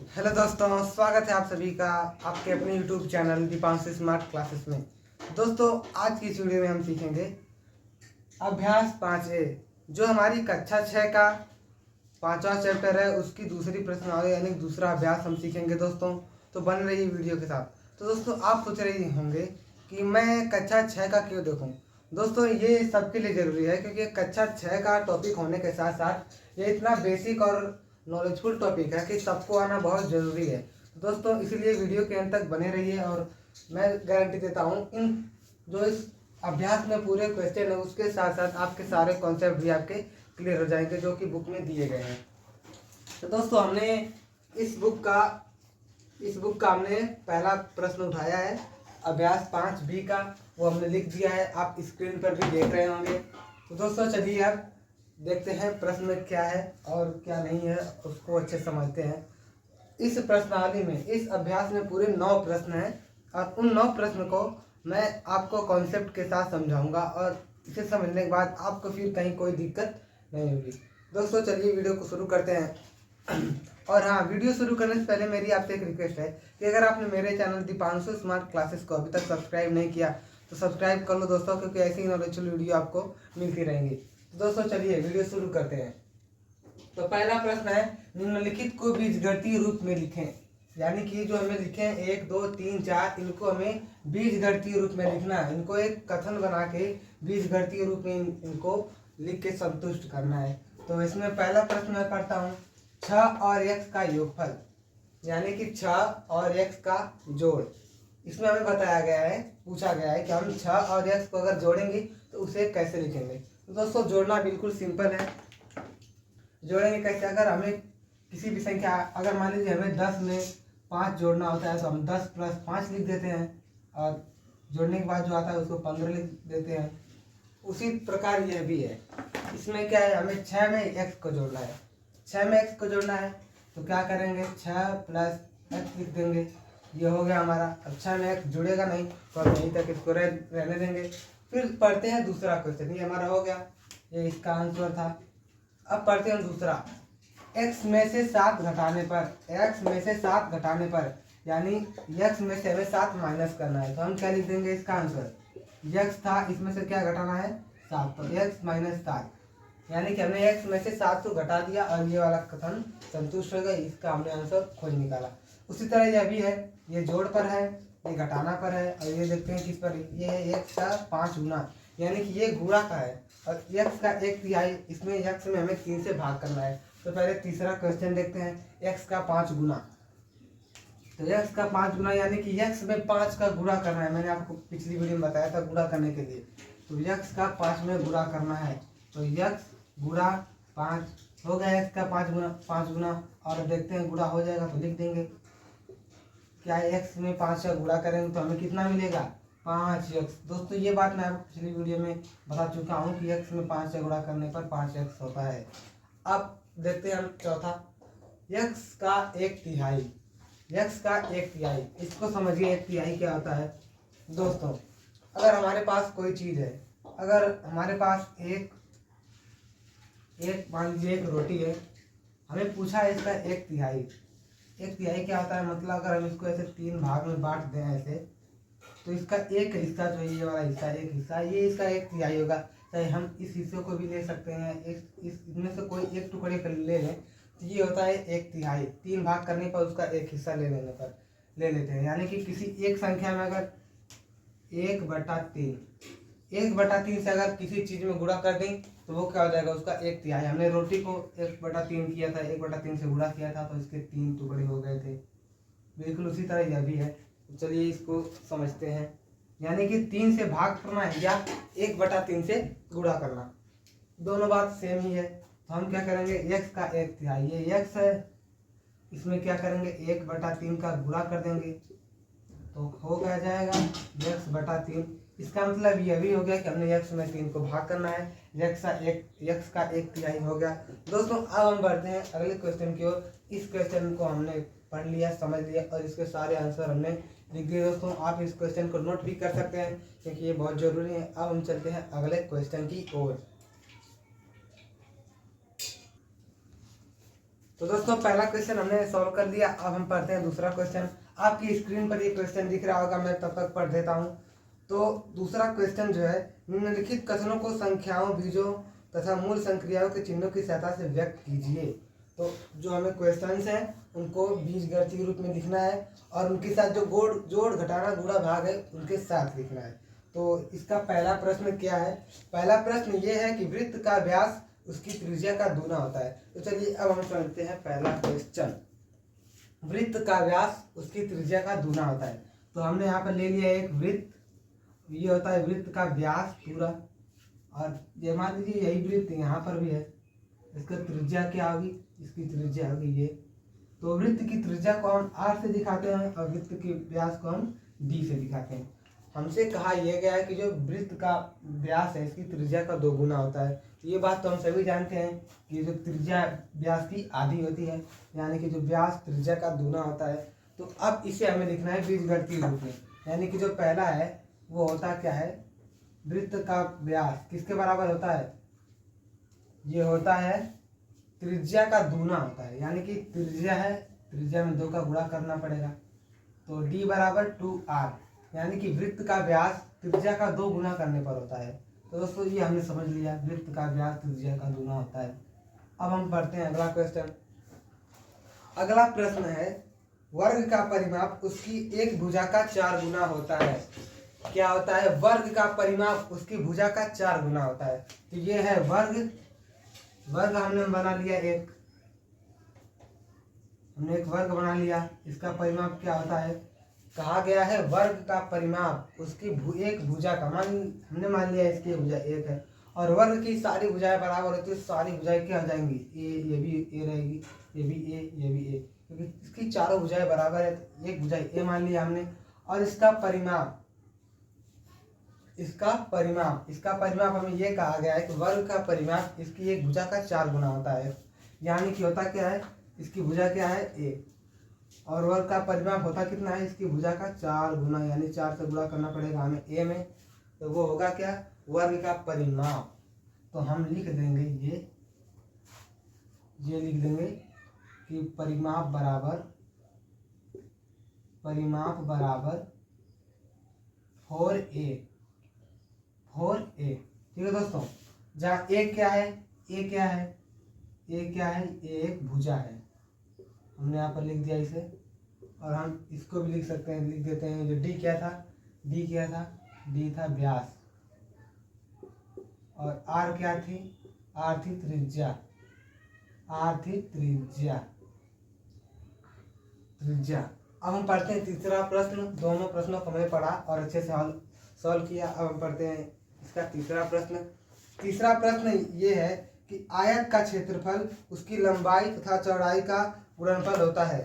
Hello दोस्तों, स्वागत है आप सभी का आपके अपने YouTube channel Deepanshu smart classes में। दोस्तों, आज की इस वीडियो में हम सीखेंगे अभ्यास 5A, जो हमारी कक्षा 6 का 5वां चैप्टर है, उसकी दूसरी प्रश्नावली यानी दूसरा अभ्यास हम सीखेंगे दोस्तों। तो बन रही है वीडियो के साथ। तो दोस्तों, आप सोच रहे होंगे कि मैं कक्षा 6 का क्यों देखूँ। दोस्तों, ये सबके लिए ज़रूरी है क्योंकि कक्षा 6 का टॉपिक होने के साथ साथ ये इतना बेसिक और नॉलेजफुल टॉपिक है कि सबको आना बहुत ज़रूरी है। तो दोस्तों, इसीलिए वीडियो के अंत तक बने रहिए और मैं गारंटी देता हूँ इन जो इस अभ्यास में पूरे क्वेश्चन है उसके साथ साथ आपके सारे कॉन्सेप्ट भी आपके क्लियर हो जाएंगे जो कि बुक में दिए गए हैं। तो दोस्तों, हमने इस बुक का हमने पहला प्रश्न उठाया है अभ्यास 5B का, वो हमने लिख दिया है, आप स्क्रीन पर भी देख रहे होंगे। तो दोस्तों, चलिए अब देखते हैं प्रश्न क्या है और क्या नहीं है, उसको अच्छे समझते हैं। इस प्रश्नावली में, इस अभ्यास में पूरे 9 प्रश्न हैं और उन 9 प्रश्न को मैं आपको कॉन्सेप्ट के साथ समझाऊंगा और इसे समझने के बाद आपको फिर कहीं कोई दिक्कत नहीं होगी। दोस्तों, चलिए वीडियो को शुरू करते हैं। और हाँ, वीडियो शुरू करने से पहले मेरी आपसे एक रिक्वेस्ट है कि अगर आपने मेरे चैनल दीपांशु स्मार्ट क्लासेस को अभी तक सब्सक्राइब नहीं किया तो सब्सक्राइब कर लो दोस्तों, क्योंकि ऐसी ही नॉलेजफुल वीडियो आपको मिलती रहेंगी। तो दोस्तों, चलिए वीडियो शुरू करते हैं। तो पहला प्रश्न है, निम्नलिखित को बीजगणितीय रूप में लिखें। यानी कि जो हमें लिखे हैं 1 2 3 4, इनको हमें बीजगणितीय रूप में लिखना है। इनको एक कथन बना के बीजगणितीय रूप में इनको लिख के संतुष्ट करना है। तो इसमें पहला प्रश्न मैं पढ़ता हूँ, 6 और x का योगफल, यानी कि 6 और x का जोड़। इसमें हमें बताया गया है, पूछा गया है कि हम 6 और x को अगर जोड़ेंगे तो उसे कैसे लिखेंगे। तो दोस्तों, जोड़ना बिल्कुल सिंपल है। जोड़ेंगे कैसे, अगर हमें किसी भी संख्या, अगर मान लीजिए हमें 10 में 5 जोड़ना होता है तो हम 10 + 5 लिख देते हैं और जोड़ने के बाद जो आता है उसको 15 लिख देते हैं। उसी प्रकार यह भी है। इसमें क्या है, हमें 6 में x को जोड़ना है। 6 में x को जोड़ना है तो क्या करेंगे, 6 + x लिख देंगे। ये हो गया हमारा। अब 6 में x जुड़ेगा नहीं तो हम यहीं तक इसको रहने देंगे। फिर पढ़ते हैं दूसरा क्वेश्चन। ये हमारा हो गया, ये इसका आंसर था। अब पढ़ते हैं दूसरा, x में से 7 घटाने पर, x में से 7 घटाने पर, यानी x में से हमें 7 माइनस करना है। तो हम क्या लिख देंगे, इसका आंसर x था, इसमें से क्या घटाना है, 7, तो x - 7, यानी कि हमने x में से 7 को घटा दिया और ये वाला कथन संतुष्ट हो गया। इसका हमने आंसर खोज निकाला। उसी तरह यह भी है, ये जोड़ पर है, ये घटाना पर है और ये देखते हैं किस पर, ये है x का 5 गुना, यानी कि ये गुणा का है और x का 1/3। इसमें x में हमें 3 से भाग करना है। तो पहले तीसरा क्वेश्चन देखते हैं, x का 5 गुना। तो x का 5 गुना यानी कि x में 5 का गुणा करना है। मैंने आपको पिछली वीडियो में बताया था गुणा करने के लिए। तो x का 5 में गुणा करना है, तो x गुणा 5 हो गया, x का 5 गुना। और देखते हैं गुणा हो जाएगा तो लिख देंगे। क्या x में 5 का गुणा करेंगे तो हमें कितना मिलेगा, 5x। दोस्तों, ये बात मैं आपको पिछली वीडियो में बता चुका हूँ कि x में 5 से गुणा करने पर 5x होता है। अब देखते हैं हम चौथा, x का 1/3। x का 1/3, इसको समझिए 1/3 क्या होता है। दोस्तों, अगर हमारे पास कोई चीज़ है, अगर हमारे पास एक मान लीजिए एक रोटी है, हमें पूछा है इसका 1/3। 1/3 क्या होता है, मतलब अगर हम इसको ऐसे 3 भाग में बांट दें ऐसे, तो इसका एक हिस्सा जो ये वाला हिस्सा, एक हिस्सा, ये इसका 1/3 होगा। चाहे हम इस हिस्से को भी ले सकते हैं, इसमें से कोई एक टुकड़े कर ले लें तो ये होता है 1/3। 3 भाग करने पर उसका एक हिस्सा ले लेते हैं। यानी कि किसी एक संख्या में अगर 1/3 से अगर किसी चीज़ में गुणा कर दें तो वो क्या हो जाएगा, उसका 1/3। हमने रोटी को 1/3 किया था, 1/3 से गुणा किया था तो इसके 3 टुकड़े हो गए थे। बिल्कुल उसी तरह यह भी है। चलिए इसको समझते हैं, यानी कि 3 से भाग करना है या 1/3 से गुणा करना, दोनों बात सेम ही है। तो हम क्या करेंगे, x का 1/3, ये x है, इसमें क्या करेंगे 1/3 का गुणा कर देंगे तो हो गया जाएगा x/3। इसका मतलब यह भी हो गया कि हमने x में 3 को भाग करना है, x का 1/3 हो गया। दोस्तों, अब हम बढ़ते हैं अगले क्वेश्चन की ओर। इस क्वेश्चन को हमने पढ़ लिया, समझ लिया और इसके सारे आंसर हमने लिख दिए। दोस्तों, आप इस क्वेश्चन को नोट भी कर सकते हैं क्योंकि ये बहुत जरूरी है। अब हम चलते हैं अगले क्वेश्चन की ओर। तो दोस्तों पहला क्वेश्चन हमने सॉल्व कर लिया। अब हम पढ़ते हैं दूसरा क्वेश्चन। आपकी स्क्रीन पर ये क्वेश्चन दिख रहा होगा, मैं तब तक पढ़ देता हूँ। तो दूसरा क्वेश्चन जो है, निम्नलिखित कथनों को संख्याओं, बीजों तथा मूल संक्रियाओं के चिन्हों की सहायता से व्यक्त कीजिए। तो जो हमें क्वेश्चंस हैं उनको बीजगणितीय रूप में लिखना है और उनके साथ जो जोड़ घटाना गुणा भाग है उनके साथ लिखना है। तो इसका पहला प्रश्न क्या है? पहला प्रश्न ये है कि वृत्त का व्यास उसकी त्रिज्या का दूना होता है। तो चलिए अब हम समझते हैं पहला क्वेश्चन। वृत्त का व्यास उसकी त्रिज्या का दूना होता है। तो हमने यहाँ पर ले लिया एक वृत्त, ये होता है वृत्त का व्यास पूरा, और ये मान लीजिए यही वृत्त यहाँ पर भी है, इसका त्रिज्या क्या होगी? इसकी त्रिज्या होगी ये। तो वृत्त की त्रिज्या को हम आर से दिखाते हैं और वृत्त के व्यास को हम डी से दिखाते हैं। हमसे कहा यह गया है कि जो वृत्त का व्यास है इसकी त्रिज्या का 2 गुना होता है। ये बात तो हम सभी जानते हैं कि जो त्रिज्या व्यास की आधी होती है, यानी कि जो व्यास त्रिज्या का दूना होता है। तो अब इसे हमें लिखना है बीजगणितीय रूप में, यानी कि जो पहला है वो होता क्या है? वृत्त का व्यास किसके बराबर होता है? ये होता है त्रिज्या का दूना होता है, यानी कि त्रिज्या है, त्रिज्या में 2 का गुणा करना पड़ेगा। तो d बराबर 2r, यानी कि वृत्त का व्यास त्रिज्या का 2 गुना करने पर होता है। तो दोस्तों ये हमने समझ लिया, वृत्त का व्यास त्रिज्या का दूना होता है। अब हम पढ़ते हैं अगला क्वेश्चन। अगला प्रश्न है, वर्ग का परिमाप उसकी एक भुजा का 4 गुना होता है। क्या होता है? वर्ग का परिमाप उसकी भुजा का 4 गुना होता है। तो ये है वर्ग हमने बना लिया, हमने एक वर्ग बना लिया। इसका परिमाप क्या होता है? कहा गया है वर्ग का परिमाप उसकी एक भुजा का, हमने मान लिया इसकी भुजा 1 है और वर्ग की सारी भुजाएं बराबर होती है। सारी भुजाएं क्या हो जाएंगी? ये भी ए रहेगी, ये भी ए, ये भी ए, क्योंकि इसकी चारों भुजाएं बराबर है। तो एक भुजा ए मान लिया हमने। और इसका परिमाप हमें ये कहा गया है कि वर्ग का परिमाप इसकी एक भुजा का 4 गुना होता है। यानी कि होता क्या है? इसकी भुजा क्या है? ए, और वर्ग का परिमाप होता कितना है? इसकी भुजा का 4 गुना, यानी 4 से गुणा करना पड़ेगा हमें ए में। तो वो होगा क्या? वर्ग का परिमाप। तो हम लिख देंगे ये लिख देंगे कि परिमाप बराबर 4a। ठीक है दोस्तों, जहाँ ए क्या है? ए एक भुजा है, हमने यहाँ पर लिख दिया इसे। और हम इसको भी लिख सकते हैं, लिख देते हैं। जो डी क्या था? डी था व्यास, और आर क्या थी? आर थी त्रिज्या। अब हम पढ़ते हैं तीसरा प्रश्न। दोनों प्रश्नों को हमने पढ़ा और अच्छे से सॉल्व किया। अब हम पढ़ते हैं इसका तीसरा प्रश्न। तीसरा प्रश्न ये है कि आयत का क्षेत्रफल उसकी लंबाई तथा चौड़ाई का गुणनफल होता है।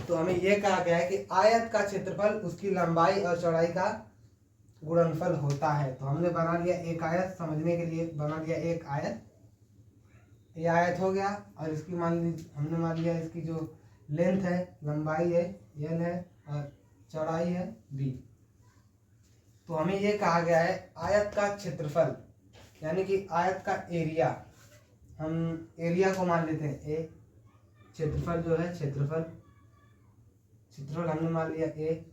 तो हमें यह कहा गया है कि आयत का क्षेत्रफल उसकी लंबाई और चौड़ाई का गुणनफल होता है। तो हमने बना लिया एक आयत, समझने के लिए बना लिया एक आयत। ये आयत हो गया और इसकी हमने मान लिया इसकी जो लेंथ है, लंबाई है एल है और चौड़ाई है बी। तो हमें ये कहा गया है आयत का क्षेत्रफल, यानी कि आयत का एरिया। हम एरिया को मान लेते हैं ए, क्षेत्रफल जो है क्षेत्रफल हमने मान लिया ए,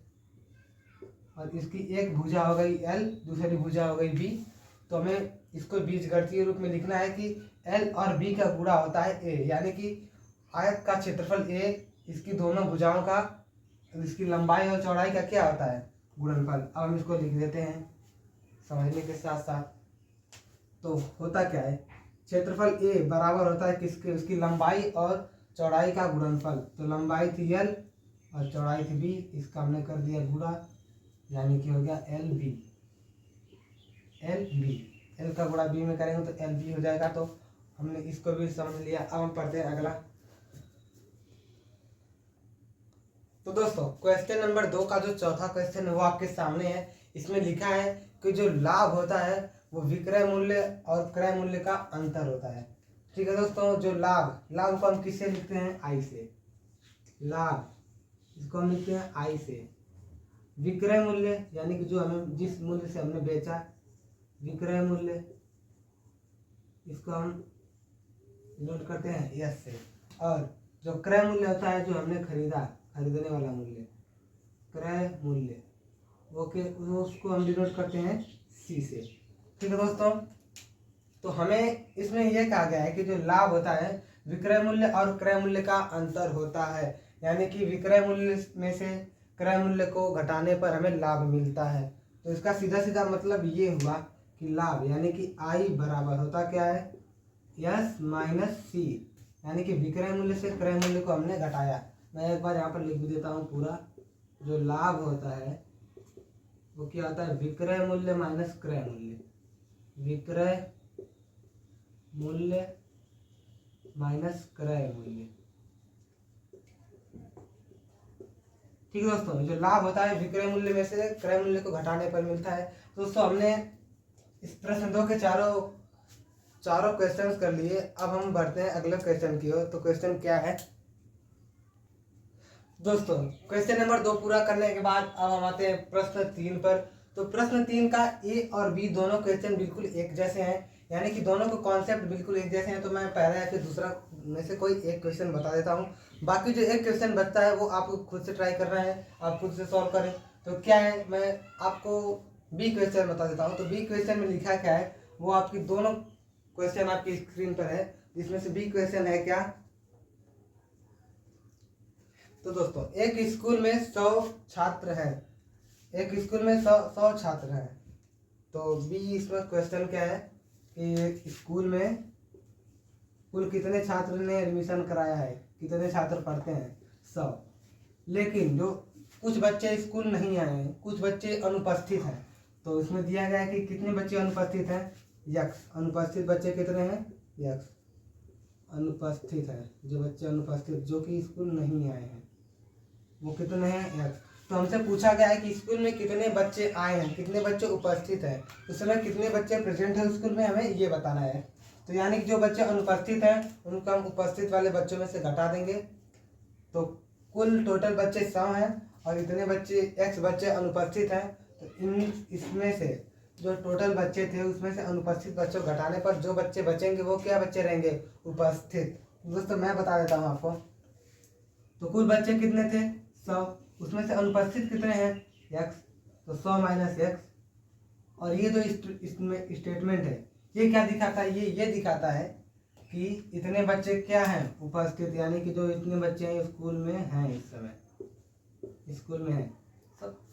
और इसकी एक भुजा हो गई एल, दूसरी भुजा हो गई बी। तो हमें इसको बीजगणितीय रूप में लिखना है कि एल और बी का गुणा होता है ए, यानी कि आयत का क्षेत्रफल ए, इसकी दोनों भुजाओं का, इसकी लंबाई और चौड़ाई का क्या होता है? गुणनफल। अब हम इसको लिख देते हैं समझने के साथ साथ। तो होता क्या है? क्षेत्रफल ए बराबर होता है किसके? उसकी लंबाई और चौड़ाई का गुणनफल। तो लंबाई थी एल और चौड़ाई थी बी, इसका हमने कर दिया गुणा, यानी कि हो गया एल बी। एल का गुणा बी में करेंगे तो एल बी हो जाएगा। तो हमने इसको भी समझ लिया। अब हम पढ़ते हैं अगला। तो दोस्तों क्वेश्चन नंबर 2 का जो चौथा क्वेश्चन है वो आपके सामने है। इसमें लिखा है कि जो लाभ होता है वो विक्रय मूल्य और क्रय मूल्य का अंतर होता है। ठीक है दोस्तों, जो लाभ को हम किससे लिखते हैं? आई से। लाभ इसको हम लिखते हैं आई से। विक्रय मूल्य यानी कि जो हमें जिस मूल्य से हमने बेचा, विक्रय मूल्य, इसको हम नोट करते हैं एस से। और जो क्रय मूल्य होता है जो हमने खरीदने वाला मूल्य, क्रय मूल्य, वो उसको हम डिनोट करते हैं सी से। ठीक है दोस्तों, तो हमें इसमें यह कहा गया है कि जो लाभ होता है विक्रय मूल्य और क्रय मूल्य का अंतर होता है, यानी कि विक्रय मूल्य में से क्रय मूल्य को घटाने पर हमें लाभ मिलता है। तो इसका सीधा सीधा मतलब ये हुआ कि लाभ यानी कि आई बराबर होता क्या है, यस माइनस सी, यानी कि विक्रय मूल्य से क्रय मूल्य को हमने घटाया। मैं एक बार यहाँ पर लिख भी देता हूँ पूरा, जो लाभ होता है वो क्या होता है, विक्रय मूल्य माइनस क्रय मूल्य, विक्रय मूल्य माइनस क्रय मूल्य। ठीक है दोस्तों, जो लाभ होता है विक्रय मूल्य में से क्रय मूल्य को घटाने पर मिलता है। दोस्तों हमने इस प्रश्न 2 के चारों क्वेश्चंस कर लिए। अब हम बढ़ते हैं अगले क्वेश्चन की ओर। तो क्वेश्चन क्या है दोस्तों, क्वेश्चन नंबर 2 पूरा करने के बाद अब हम आते हैं प्रश्न 3 पर। तो प्रश्न 3 का ए और बी दोनों क्वेश्चन बिल्कुल एक जैसे हैं, यानी कि दोनों को कॉन्सेप्ट बिल्कुल एक जैसे हैं। तो मैं पहला या फिर दूसरा में से कोई एक क्वेश्चन बता देता हूँ, बाकी जो एक क्वेश्चन बचता है वो आपको खुद से ट्राई करना है, आप खुद से सॉल्व करें। तो क्या है, मैं आपको बी क्वेश्चन बता देता हूँ। तो बी क्वेश्चन में लिखा क्या है, वो आपकी दोनों क्वेश्चन आपकी स्क्रीन पर है, जिसमें से बी क्वेश्चन है क्या। तो दोस्तों एक स्कूल में 100 छात्र हैं, एक स्कूल में 100 छात्र हैं। तो बी इसमें क्वेश्चन क्या है कि स्कूल में कुल कितने छात्र ने एडमिशन कराया है, कितने छात्र पढ़ते हैं, 100। लेकिन जो कुछ बच्चे स्कूल नहीं आए हैं, कुछ बच्चे अनुपस्थित हैं। तो इसमें दिया गया है कि कितने बच्चे अनुपस्थित हैं, यक्स। अनुपस्थित बच्चे कितने हैं, यक्स। अनुपस्थित है, जो बच्चे अनुपस्थित जो कि स्कूल नहीं आए हैं वो कितने हैं, यक्स। तो हमसे पूछा गया है कि स्कूल में कितने बच्चे आए हैं, कितने बच्चे उपस्थित हैं, उस समय कितने बच्चे प्रेजेंट हैं स्कूल में, हमें ये बताना है। तो यानी कि जो बच्चे अनुपस्थित हैं उनको हम उपस्थित वाले बच्चों में से घटा देंगे। तो कुल टोटल बच्चे 100 हैं और इतने बच्चे एक्स बच्चे अनुपस्थित हैं। तो इसमें से जो टोटल बच्चे थे उसमें से अनुपस्थित बच्चों घटाने पर जो बच्चे बचेंगे वो क्या बच्चे रहेंगे, उपस्थित। दोस्तों मैं बता देता हूँ आपको। तो कुल बच्चे कितने थे, 100, उसमें से अनुपस्थित कितने हैं, एक्स। तो 100 माइनस एक्स। और ये जो इसमें स्टेटमेंट है ये क्या दिखाता है, ये दिखाता है कि इतने बच्चे क्या हैं, उपस्थित, यानी कि जो इतने बच्चे हैं स्कूल में हैं, इस समय स्कूल में हैं।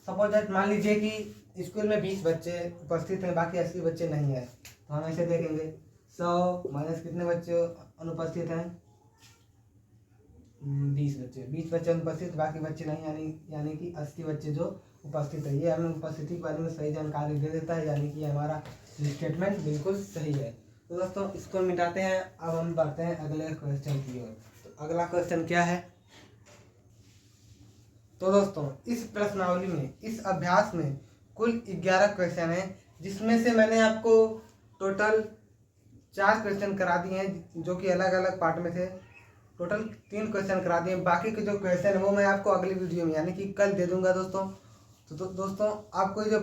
सपोज दैट मान लीजिए कि स्कूल में 20 बच्चे उपस्थित हैं, बाकी 80 बच्चे नहीं हैं। तो हम ऐसे देखेंगे 100 माइनस कितने बच्चे अनुपस्थित हैं, 20 बच्चे अनुपस्थित, बाकी बच्चे नहीं, यानी कि 80 बच्चे जो उपस्थित है। ये हमें उपस्थिति के बारे में सही जानकारी दे देता है, यानी कि हमारा स्टेटमेंट बिल्कुल सही है। तो दोस्तों इसको मिटाते हैं। अब हम बढ़ते हैं अगले क्वेश्चन की ओर। तो अगला क्वेश्चन क्या है, तो दोस्तों इस प्रश्नावली में, इस अभ्यास में कुल 11 क्वेश्चन है, जिसमें से मैंने आपको टोटल 4 क्वेश्चन करा दिए हैं जो कि अलग अलग पार्ट में थे। टोटल 3 क्वेश्चन करा दिए, बाकी के जो क्वेश्चन है वो मैं आपको अगली वीडियो में यानी कि कल दे दूंगा दोस्तों। तो दोस्तों आपको जो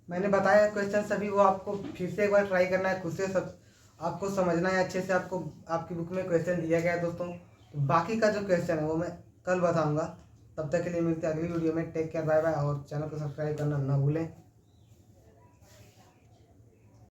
मैंने बताया क्वेश्चन सभी वो आपको फिर से एक बार ट्राई करना है, खुद से सब आपको समझना है अच्छे से। आपको आपकी बुक में क्वेश्चन दिया गया है दोस्तों। तो बाकी का जो क्वेश्चन है वो मैं कल बताऊँगा। तब तक के लिए मिलते हैं अगली वीडियो में। टेक केयर, बाय बाय, और चैनल को सब्सक्राइब करना ना भूलें।